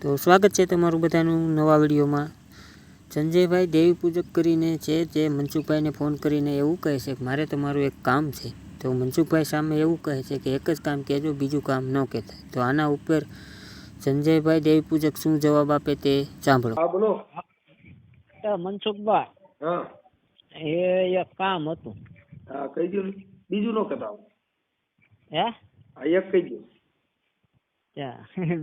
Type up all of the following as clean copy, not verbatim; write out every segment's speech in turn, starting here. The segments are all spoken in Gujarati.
તો સ્વાગત છે તમારું બધાનું નવા વિડીયોમાં. સંજયભાઈ દેવી પૂજક કરીને છે જે મનસુખભાઈને ફોન કરીને એવું કહે છે કે મારે તમારું એક કામ છે. તો મનસુખભાઈ સામે એવું કહે છે કે એક જ કામ કહેજો, બીજું કામ ન કહેતા. તો આના ઉપર સંજયભાઈ દેવી પૂજક શું જવાબ આપે તે સાંભળો. હા બોલો. મનસુખભાઈ, હા એક કામ હતું. હા કહી દો ને. બીજું નો કહેતા. હે હા એક કહી દો.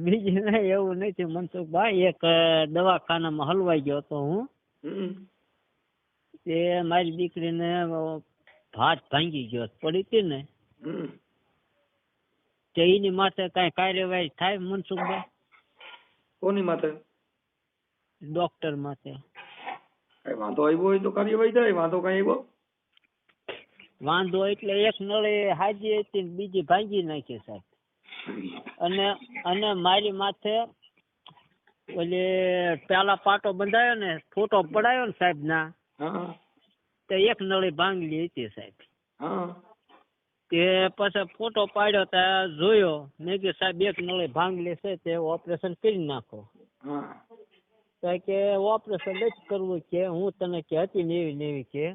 બીજું નહીં, એવું નથી મનસુખભાઈ. એક દવાખાનામાં હલવાઈ ગયો હતો હું. તે મારી દીકરીને હાથ ભાંગી ગયો પડી હતી ને, તે એની માથે કઈ કાર્યવાહી થાય મનસુખભાઈ? કોની માથે? ડોક્ટર માથે. કઈ વાંધો આવ્યો હોય તો કાર્યવાહી થાય. વાંધો કઈ આવ્યો? વાંધો એટલે એક નળે હાજી હતી ને બીજી ભાંગી નાખી સાહેબ. અને મારી માથે ઓલી પેલા પાટો બંધાયો ને, ફોટો પડાયો ને સાહેબ ના, તો એક નળી ભાંગલી હતી સાહેબ. તે પછી ફોટો પાડ્યો ત્યાં જોયો, મેં કે સાહેબ એક નળી ભાંગલી છે, તે ઓપરેશન કરી નાખો. તો કે ઓપરેશન જ કરવું કે હું તને કે હતી ને એવી કે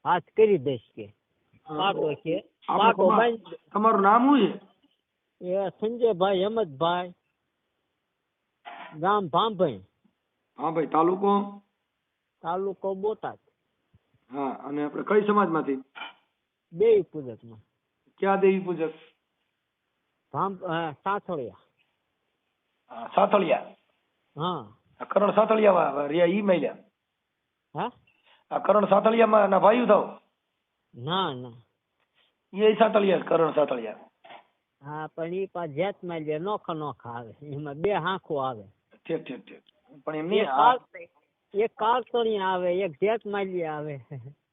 હાથ કરી દઈશ કે પાટો કે પાટો બાંધ. તમારું નામ શું છે? એ સંજયભાઈ હેમંતભાઈ, ગામ ભાંભાઈ. હા ભાઈ. તાલુકો? તાલુકો બોટાદ. હા. અને આપણે કઈ સમાજમાંથી? દેવી પૂજક માં. ક્યાં દેવી પૂજક? સાથળિયા. સાથળિયા. હા. કરણ સાથળિયા રિયા ઈ મહિલા. હા. આ કરણ સાથળિયામાં ના ભાઈ થાવ? ના ના. એ સાથળિયા કરણ સાથળિયા. હા, પણ એ પાછ જેત માં લે નોખા નોખા આવે, એમાં બે હાંખો આવે. ઠીક ઠીક ઠીક. પણ એમ એક કાળતણી આવે, એક જેત માલી આવે.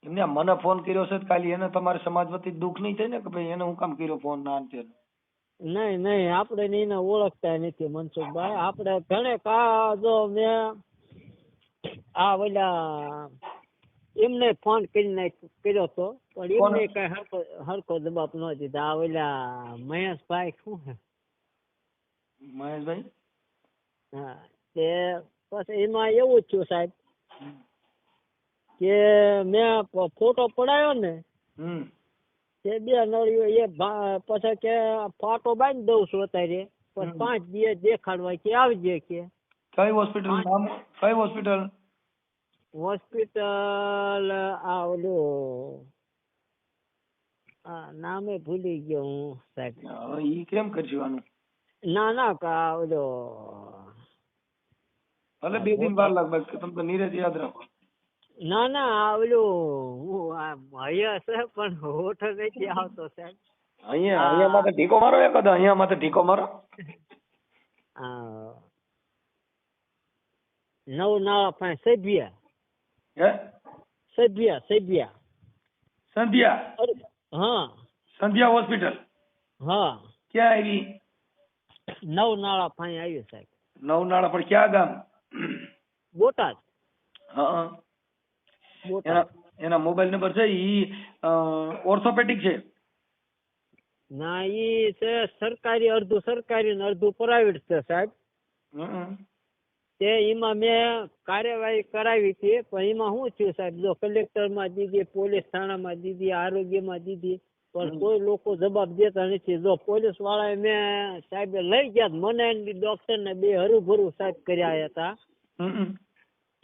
એમને મને ફોન કર્યો છે કાલે, એને તમારે સમાજ વતી દુઃખ નહીં થાય ને કે ભાઈ એને હું કામ કર્યો ફોન ના અંતે? નહીં આપણે એને ઓળખતા નથી મનસુખભાઈ. આપણે ઘણે જો મેં આ ઓલા એમને ફોન કરીને કર્યો હતો, પણ એમને કઈ હરખો જવાબ ન દીધા. આ ઓલા મહેશભાઈ શું છે? મહેશભાઈ. હા. તે પછી એમાં એવું જ થયું સાહેબ કે મેં ફોટો પડાયો ને, તે બે નળીઓ એ પછી કે ફોટો બાંધી દઉં છું અત્યારે, પણ 5 દિવસ દેખાડવા કે આવજે કે. કઈ હોસ્પિટલ નામ? કઈ હોસ્પિટલ? હોસ્પિટલ આ ઓલું નામે ભૂલી ગયો હું સાહેબ. ઈ કેમ કરશું આનું? ના ઓલો ભલે 2 દિન વાર લાગે, તમે તો નીરજ યાદ રાખો. ના ઓલું હું અહીંયા છે પણ હોઠ નથી આવતો સાહેબ. અહીંયા માથે ઢીકો મારો એકાદ. અહીંયા માથે ઢીકો મારો. નવનાળા પાસે સભ્યા. હે? સભ્યા. સંધ્યા? હા. સંધ્યા હોસ્પિટલ? હા. ક્યાં આવી? નવનાળા પાસે આવ્યું સાહેબ. નવનાળા પણ ક્યાં ગામ? બોટાદ. હા. બોટાદ. એના મોબાઈલ નંબર છે? ઈ ઓર્થોપેડિક છે? ના, ઈ છે સરકારી, અડધું સરકારી ને અડધું પ્રાઇવેટ છે સાહેબ. તે એમાં મેં કાર્યવાહી કરાવી હતી, પણ એમાં શું થયું સાહેબ, જો કલેક્ટર માં દીધી, પોલીસ થાણામાં દીધી, આરોગ્યમાં દીધી, પણ કોઈ લોકો જવાબ દેતા નથી. જો પોલીસ વાળા મેં સાહેબ લઈ ગયા, મને ડોક્ટર ને બે હરુભરું સાહેબ કર્યા હતા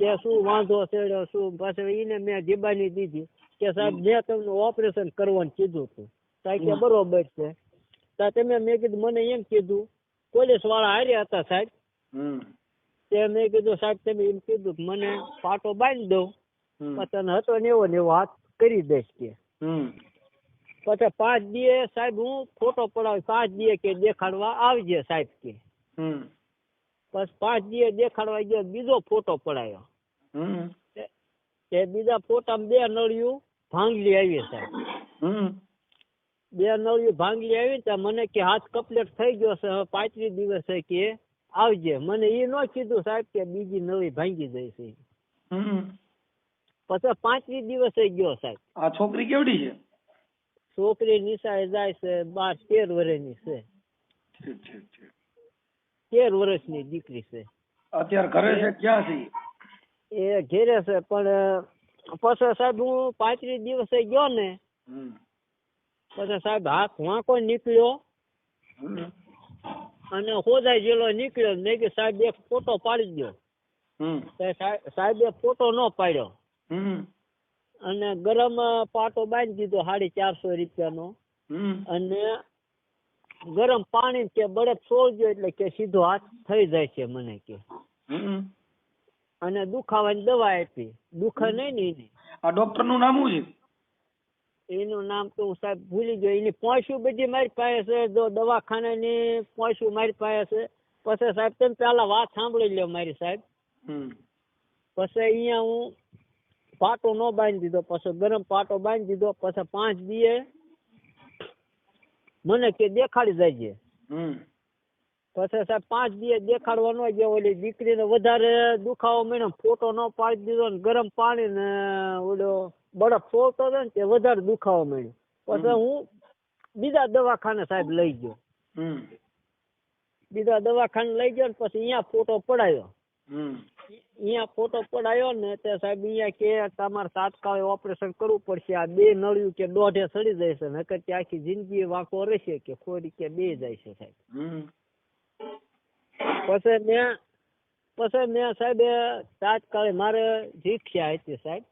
કે શું વાંધો છે શું. પાછળ એને મેં જીબાની દીધી કે સાહેબ મેં તમને ઓપરેશન કરવાનું કીધું હતું. સાહેબ કે બરોબર છે. મેં કીધું મને એમ કીધું, પોલીસ વાળા હાર્યા હતા સાહેબ. તે મેં કીધું સાહેબ તમે એમ કીધું મને પાટો બાંધી દઉં, પછી હતો ને એવો હાથ કરી દઈશ કે. પછી 5 દિવસ સાહેબ હું ફોટો પડાવી, 5 દિવસ કે દેખાડવા આવજે સાહેબ કે. પછી 5 દિવસ દેખાડવા ગયો, બીજો ફોટો પડાયો. તે બીજા ફોટામાં 2 નળિયું ભાંગલી આવી સાહેબ. 2 નળિયું ભાંગલી આવી ત્યાં મને કે હાથ કમ્પ્લીટ થઈ ગયો છે, હવે 35 દિવસે કે આવજે. મને એ ન કીધું સાહેબ કે બીજી નળી ભાંગી જાય છે. પછી 35 દિવસે ગયો સાહેબ. આ છોકરી કેવડી છે? છોકરી નિશાળે જાય છે, 12-13 વર્ષની છે. 13 વર્ષની દીકરી છે. અત્યારે ઘરે છે ક્યાં છે? એ ઘેરે છે, પણ પછી સાહેબ હું 35 દિવસે ગયો ને, પછી સાહેબ હાથ વાંકો નીકળ્યો અને હોદાઈ જેલો નીકળ્યો. મેં કીધું સાહેબ એક ફોટો પાડી દો. સાહેબે ફોટો ન પાડ્યો અને ગરમ પાટો બાંધી દીધો 450 રૂપિયાનો, અને ગરમ પાણી કે બરફ છોડજો એટલે કે સીધો હાથ થઈ જાય છે મને કે, અને દુખાવાની દવા આપી. દુખે નહીં ને એને. આ ડોક્ટર નું નામ શું છે? એનું નામ તો હું સાહેબ ભૂલી ગયો. એની પોઈશું બધી મારી પાસે છે, જો દવાખાનાની પોઈશું મારી પાસે છે. પછી સાહેબ તમે પેલા વાત સાંભળી લ્યો મારી સાહેબ. પછી અહીંયા હું પાટો ન બાંધી દીધો, પછી ગરમ પાટો બાંધી દીધો. પછી 5 દીએ મને કે દેખાડી જાય. પછી સાહેબ 5 દીએ દેખાડવા ન ગયો. ઓલી દીકરીને વધારે દુખાવો મળ્યો, ફોટો ન પાડી દીધો ને ગરમ પાણી ને ઓલો બરફ છોડતો હતો ને તે વધારે દુખાવો મળ્યો. પછી હું બીજા દવાખાને સાહેબ લઈ ગયો. બીજા દવાખાને લઈ ગયો ને પછી અહીંયા ફોટો પડાયો. અહીંયા ફોટો પડાયો ને તે સાહેબ અહીંયા કે તમારે તાત્કાલિક ઓપરેશન કરવું પડશે. આ 2 નળિયું કે દોઢે સડી જાય છે, નકર કે આખી જિંદગી વાંકો રહેશે કે ખોરી કે 2 જાય છે સાહેબ. પછી મેં સાહેબ તાત્કાલિક મારે રિક્ષા હતી સાહેબ,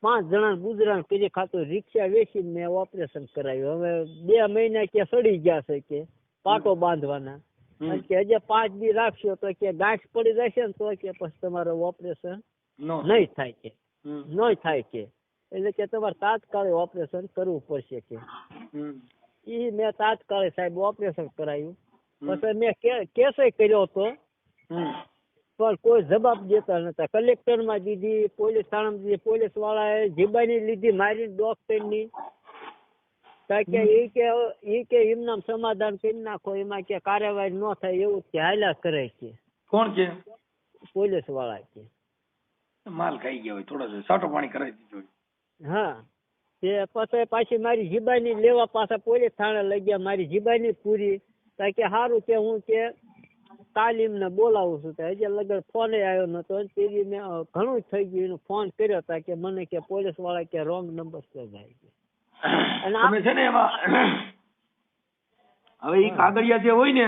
5 જણા ગુજરાન કરી ખાતું રિક્ષા વેચીને મેં ઓપરેશન કરાવ્યું. હવે 2 મહિના કે સડી ગયા છે કે પાટો બાંધવાના, કે હજી 5 દી રાખશો તો કે ગાંઠ પડી જશે ને તો કે પછી તમારું ઓપરેશન નહીં થાય કે, નહીં થાય કે, એટલે કે તમારે તાત્કાલિક ઓપરેશન કરવું પડશે કે. એ મેં તાત્કાલિક સાહેબ ઓપરેશન કરાવ્યું. પછી મેં કેસે કર્યો હતો પણ કોઈ જવાબ દેતા નતા. કલેક્ટરમાં દીધી, પોલીસ થાણામાં દીધી. પોલીસ વાળાએ જીબાની લીધી મારી ડોક્ટરની, કે એમના સમાધાન કરી નાખો, એમાં કે કાર્યવાહી ન થાય એવું કે હાલ્યા કરે છે. કોણ કે? પોલીસ વાળા કે. માલ ખાઈ ગયા હોય, થોડો સાટો પાણી કરાવી દીધો. હા, તે પછી પાછી મારી જીબાની લેવા પાછા પોલીસ થાણે લઈ ગયા. મારી જીબાની પૂરી કે સારું કે હું કે તાલીમ ને બોલાવું છું. હજી લગન ફોન આવ્યો નતો. તેથી મેં ઘણું થઈ ગયું એનો ફોન કર્યો હતા કે મને કે પોલીસ વાળા કે રોંગ નંબર છે ભાઈ. તમે છે ને એમાં હવે ઈ કાગળિયા જે હોય ને,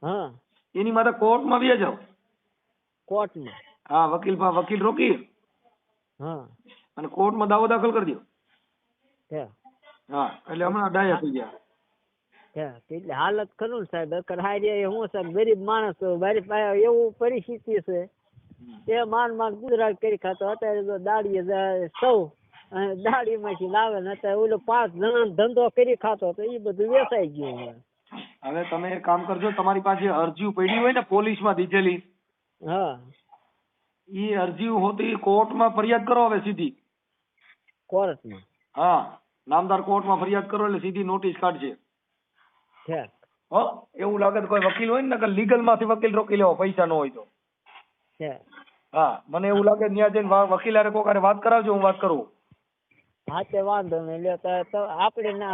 હા, એની માટે કોર્ટમાં બી જાવ. કોર્ટમાં? હા, વકીલ રોકી હા, અને કોર્ટમાં દાવો દાખલ કરી દો. હા, એટલે હમણાં ડાયા થઈ ગયા. એટલે હાલત ખરું ને સાહેબ. હું સાહેબ ગરીબ માણસ છું, મારી પાસે એવું પરિસ્થિતિ છે તે માંડ ગુજરાત કરી ખાતો. અત્યારે દાડીએ જાય સૌ દાડી માંથી લાવે ને અત્યારે ઓલો 5 જણા ધંધો કરી ખાતો તો એ બધું વેચાઈ ગયું. હવે તમે એક કામ કરજો, તમારી પાસે અરજી પડી હોય ને પોલીસ માં દીધેલી, હા, ઈ અરજી હોતી કોર્ટમાં ફરિયાદ કરો. હવે સીધી કોર્ટમાં? હા, નામદાર કોર્ટમાં ફરિયાદ કરો એટલે સીધી નોટિસ કાઢશે. હો, એવું લાગે તો કોઈ વકીલ હોય ને લીગલ માંથી વકીલ રોકી લેવો, પૈસા ન હોય તો. હા, મને એવું લાગે ત્યાં જઈને વકીલ હારે કોક હારે વાત કરાવજો, હું વાત કરું. હા, તે વાંધો નહીં. આપણે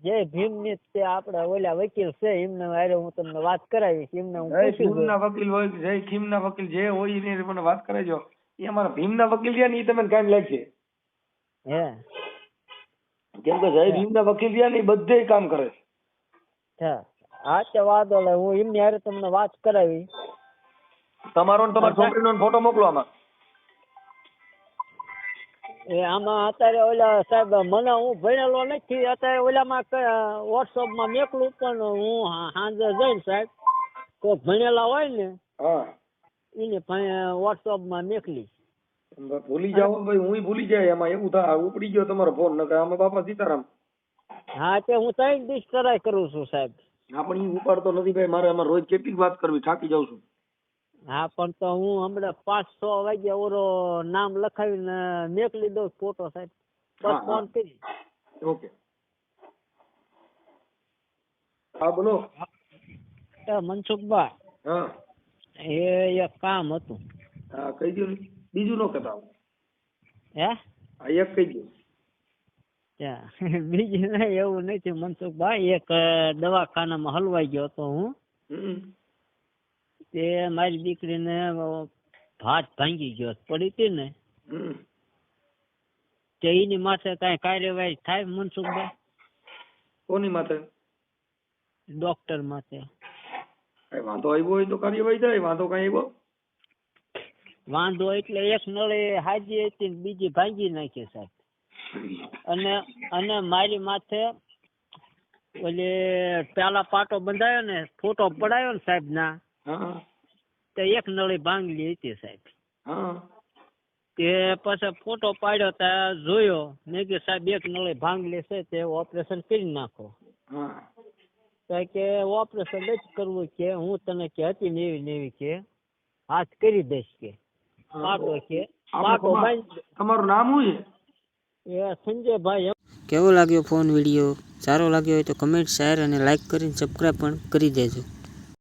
જય ભીમ ની તે આપડા ઓલા વકીલ છે એમને હારે હું તમને વાત કરાવીશ. એમને હું પૂછું ના વકીલ હોય, જય ખીમ ના વકીલ જે હોય એને મને વાત કરાવજો. એ અમારા ભીમ ના વકીલ છે ને એ તમને કામ લાગશે. કેમ કે જય ભીમ ના વકીલ છે ને એ બધે કામ કરે છે. હા, તે વાંધો નહીં. હું એમની હારે તમને વાત કરાવી. તમારો ને તમારી છોકરીનો ફોટો મોકલો આમાં. આમાં અત્યારે ઓલા સાહેબ મને હું ભણેલો નથી. અત્યારે ઓલામાં વોટ્સઅપ માં મેકલું, પણ હું સાંજે જઈને સાહેબ કોઈ ભણેલા હોય ને એને વોટ્સઅપ માં મેકલી. ભૂલી જાવ ભાઈ, હું ભૂલી જાય એમાં. એવું થાય ઉપડી ગયો તમારો ફોન, નકર આમાં બાપા સીતારામ. હા, તે હું 3 દિવસ ટ્રાય કરું છું સાહેબ. હા, પણ એ ઉપાડતો નથી ભાઈ. મારે આમાં રોજ કેટલીક વાત કરવી, થાકી જાઉં છું. હા, પણ તો હું હમણાં 5-6 વાગ્યા ઓરો નામ લખાવીને મેકલી દઉં ફોટો સાહેબ, બસ ફોન કરી. ઓકે, હા બોલો. મનસુખભાઈ, હા, એ એક કામ હતું. હા, કહી દો. બીજું નો કહેતા. હે? હા, એક કહી દો. બીજું નહીં, એવું નથી મનસુખભાઈ. એક દવાખાનામાં હલવાઈ ગયો હતો હું. હમ. તે મારી દીકરીને હાથ ભાંગી ગયો પડી હતી ને હમ. તે એની માથે કઈ કાર્યવાહી થાય મનસુખભાઈ? કોની માથે? ડોક્ટર માથે. કઈ વાંધો આવ્યો હોય તો કાર્યવાહી થાય. વાંધો કઈ આવ્યો? વાંધો એટલે એક નળે હાજી હતી ને બીજી ભાંગી નાખી સાહેબ. અને મારી માથે ઓલી પેલા પાટો બંધાયો ને ફોટો પડાયો ને સાહેબ ના, હા. તે એક નળી ભાંગલી હતી સાહેબ. હા. તે પછી ફોટો પાડ્યો ત્યાં જોયો મેં કે સાહેબ એક નળી ભાંગલી છે તે ઓપરેશન કરી નાખો. હા. તો કે ઓપરેશન જ કરવું કે હું તને કે હતી ને એવી કે હાથ કરી દઈશ કે પાટો કે પાટો બાંધી. તમારું નામ શું છે? એ સંજયભાઈ. કેવો લાગ્યો ફોન વિડીયો? સારો લાગ્યો હોય તો કમેન્ટ, શેર અને લાઇક કરીને સબસ્ક્રાઈબ પણ કરી દેજો.